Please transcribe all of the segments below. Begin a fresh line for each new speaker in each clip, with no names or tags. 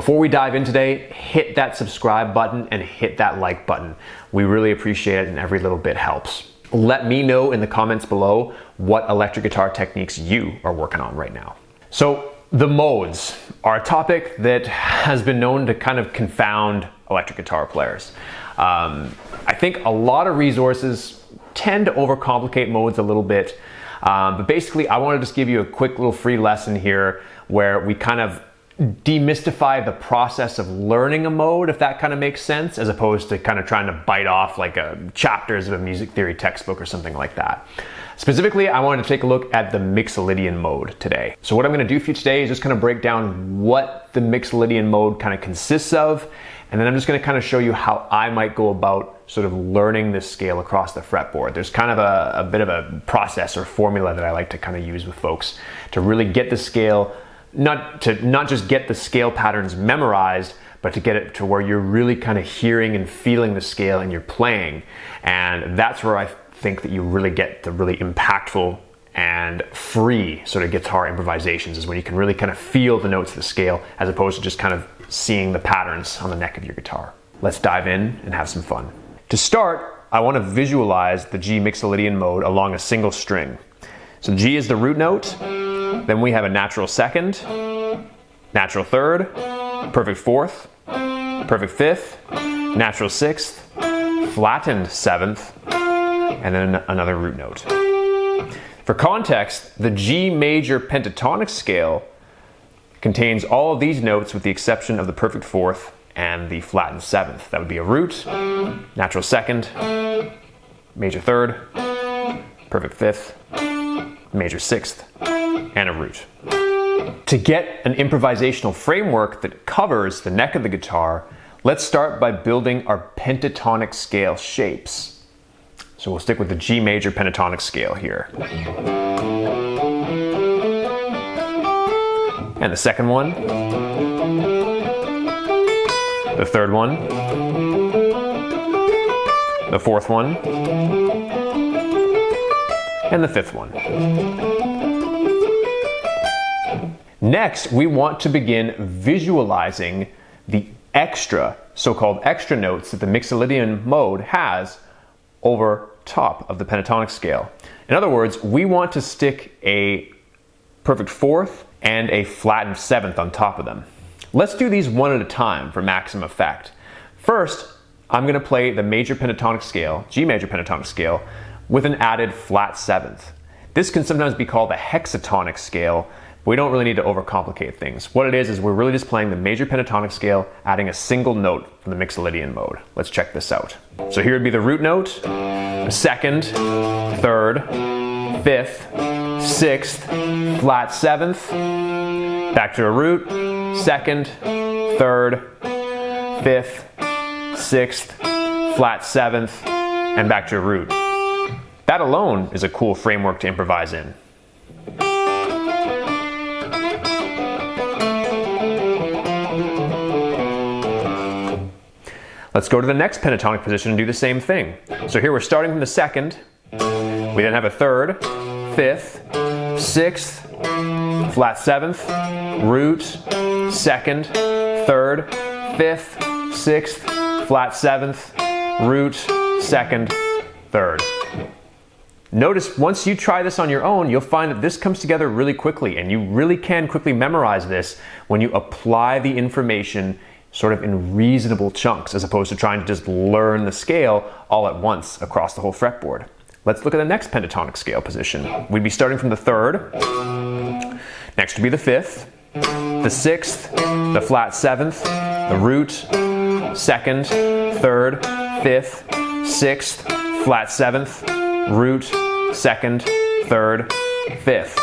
Before we dive in today, hit that subscribe button and hit that like button. We really appreciate it and every little bit helps. Let me know in the comments below what electric guitar techniques you are working on right now. So the modes are a topic that has been known to kind of confound electric guitar players. I think a lot of resources tend to overcomplicate modes a little bit, but basically I want to just give you a quick little free lesson here where we kind of demystify the process of learning a mode, if that kind of makes sense, as opposed to kind of trying to bite off like chapters of a music theory textbook or something like that. Specifically, I wanted to take a look at the Mixolydian mode today. So what I'm going to do for you today is just kind of break down what the Mixolydian mode kind of consists of, and then I'm just going to kind of show you how I might go about sort of learning this scale across the fretboard. There's kind of a bit of a process or formula that I like to kind of use with folks to really get the scale, not just get the scale patterns memorized, but to get it to where you're really kind of hearing and feeling the scale and you're playing. And that's where I think that you really get the really impactful and free sort of guitar improvisations, is when you can really kind of feel the notes of the scale as opposed to just kind of seeing the patterns on the neck of your guitar. Let's dive in and have some fun. To start, I want to visualize the G Mixolydian mode along a single string. So G is the root note. Then we have a natural second, natural third, perfect fourth, perfect fifth, natural sixth, flattened seventh, and then another root note. For context, the G major pentatonic scale contains all of these notes with the exception of the perfect fourth and the flattened seventh. That would be a root, natural second, major third, perfect fifth, major sixth, and a root. To get an improvisational framework that covers the neck of the guitar, let's start by building our pentatonic scale shapes. So we'll stick with the G major pentatonic scale here. And the second one, the third one, the fourth one, and the fifth one. Next, we want to begin visualizing the so-called extra notes that the Mixolydian mode has over top of the pentatonic scale. In other words, we want to stick a perfect fourth and a flattened seventh on top of them. Let's do these one at a time for maximum effect. First, I'm going to play the major pentatonic scale, G major pentatonic scale, with an added flat seventh. This can sometimes be called a hexatonic scale. We don't really need to overcomplicate things. What it is we're really just playing the major pentatonic scale, adding a single note from the Mixolydian mode. Let's check this out. So here would be the root note, the second, third, fifth, sixth, flat seventh, back to a root, second, third, fifth, sixth, flat seventh, and back to a root. That alone is a cool framework to improvise in. Let's go to the next pentatonic position and do the same thing. So here we're starting from the second. We then have a third, fifth, sixth, flat seventh, root, second, third, fifth, sixth, flat seventh, root, second, third. Notice once you try this on your own, you'll find that this comes together really quickly, and you really can quickly memorize this when you apply the information sort of in reasonable chunks, as opposed to trying to just learn the scale all at once across the whole fretboard. Let's look at the next pentatonic scale position. We'd be starting from the third, next would be the fifth, the sixth, the flat seventh, the root, second, third, fifth, sixth, flat seventh, root, second, third, fifth.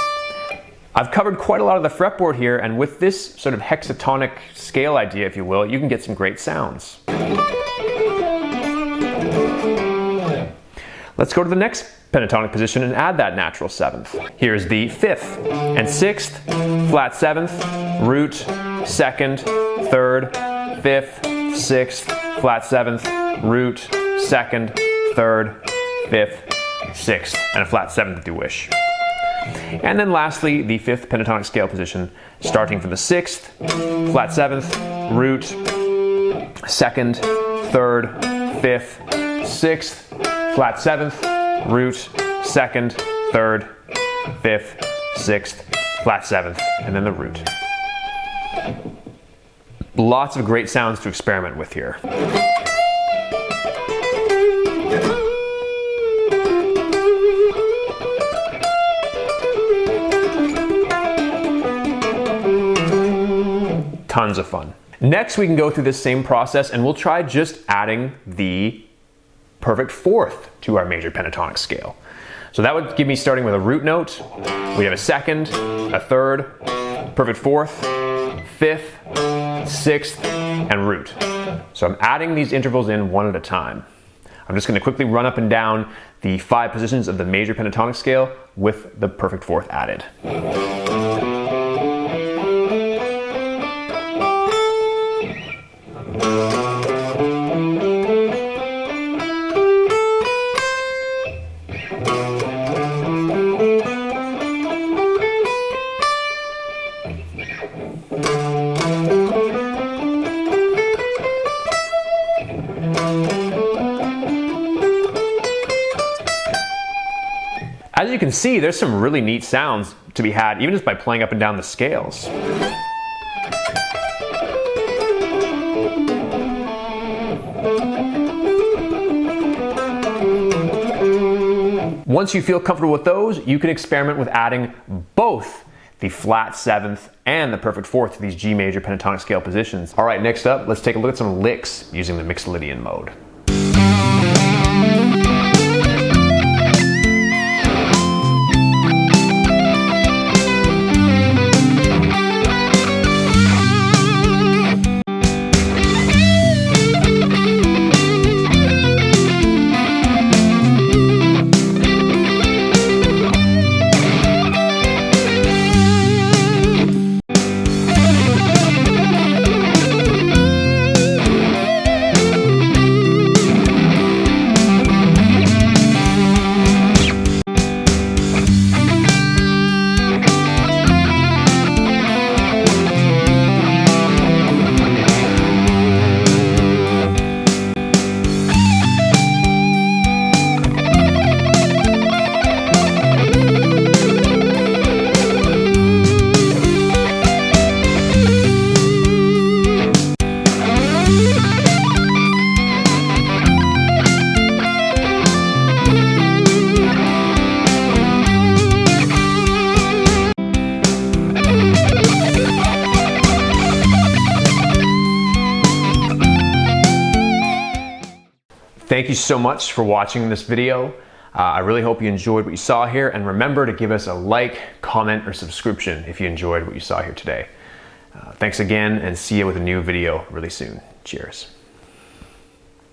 I've covered quite a lot of the fretboard here, and with this sort of hexatonic scale idea, if you will, you can get some great sounds. Let's go to the next pentatonic position and add that natural seventh. Here's the fifth and sixth, flat seventh, root, second, third, fifth, sixth, flat seventh, root, second, third, fifth, sixth, and a flat seventh if you wish. And then lastly, the fifth pentatonic scale position, starting from the sixth, flat seventh, root, second, third, fifth, sixth, flat seventh, root, second, third, fifth, sixth, flat seventh, and then the root. Lots of great sounds to experiment with here. Tons of fun. Next, we can go through this same process and we'll try just adding the perfect fourth to our major pentatonic scale. So that would give me starting with a root note. We have a second, a third, perfect fourth, fifth, sixth, and root. So I'm adding these intervals in one at a time. I'm just going to quickly run up and down the 5 positions of the major pentatonic scale with the perfect fourth added. As you can see, there's some really neat sounds to be had even just by playing up and down the scales. Once you feel comfortable with those, you can experiment with adding both the flat seventh and the perfect fourth to these G major pentatonic scale positions. All right, next up, let's take a look at some licks using the Mixolydian mode. Thank you so much for watching this video. I really hope you enjoyed what you saw here, and remember to give us a like, comment, or subscription if you enjoyed what you saw here today. Thanks again, and see you with a new video really soon. Cheers.